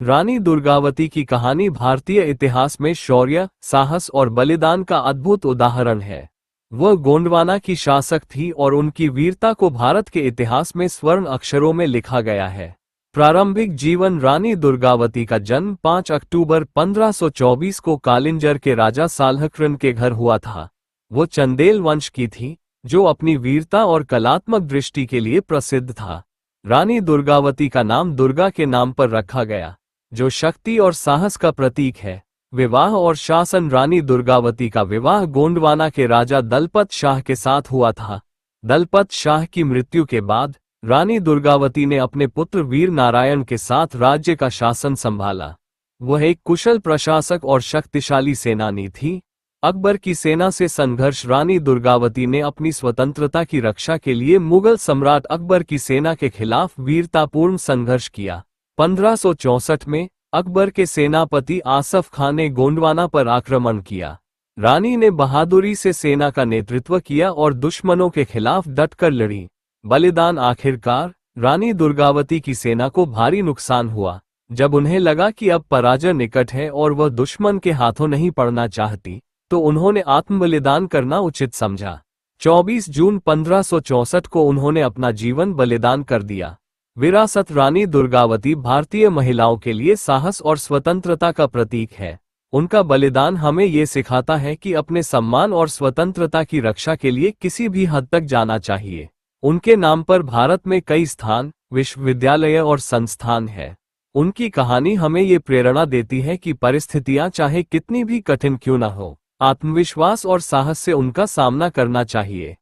रानी दुर्गावती की कहानी भारतीय इतिहास में शौर्य, साहस और बलिदान का अद्भुत उदाहरण है। वह गोंडवाना की शासक थी और उनकी वीरता को भारत के इतिहास में स्वर्ण अक्षरों में लिखा गया है। प्रारंभिक जीवन। रानी दुर्गावती का जन्म 5 अक्टूबर 1524 को कालिंजर के राजा सालहकृन के घर हुआ था। वो चंदेल वंश की थी, जो अपनी वीरता और कलात्मक दृष्टि के लिए प्रसिद्ध था। रानी दुर्गावती का नाम दुर्गा के नाम पर रखा गया, जो शक्ति और साहस का प्रतीक है। विवाह और शासन। रानी दुर्गावती का विवाह गोंडवाना के राजा दलपत शाह के साथ हुआ था। दलपत शाह की मृत्यु के बाद रानी दुर्गावती ने अपने पुत्र वीर नारायण के साथ राज्य का शासन संभाला। वह एक कुशल प्रशासक और शक्तिशाली सेनानी थी। अकबर की सेना से संघर्ष। रानी दुर्गावती ने अपनी स्वतंत्रता की रक्षा के लिए मुगल सम्राट अकबर की सेना के खिलाफ वीरतापूर्ण संघर्ष किया। 1564 में अकबर के सेनापति आसफ खान ने गोंडवाना पर आक्रमण किया। रानी ने बहादुरी से सेना का नेतृत्व किया और दुश्मनों के खिलाफ डटकर लड़ी। बलिदान। आखिरकार रानी दुर्गावती की सेना को भारी नुकसान हुआ। जब उन्हें लगा कि अब पराजय निकट है और वह दुश्मन के हाथों नहीं पड़ना चाहती, तो उन्होंने आत्मबलिदान करना उचित समझा। 24 जून 1564 को उन्होंने अपना जीवन बलिदान कर दिया। विरासत। रानी दुर्गावती भारतीय महिलाओं के लिए साहस और स्वतंत्रता का प्रतीक है। उनका बलिदान हमें ये सिखाता है कि अपने सम्मान और स्वतंत्रता की रक्षा के लिए किसी भी हद तक जाना चाहिए। उनके नाम पर भारत में कई स्थान, विश्वविद्यालय और संस्थान हैं। उनकी कहानी हमें ये प्रेरणा देती है कि परिस्थितियां चाहे कितनी भी कठिन क्यों न हो, आत्मविश्वास और साहस से उनका सामना करना चाहिए।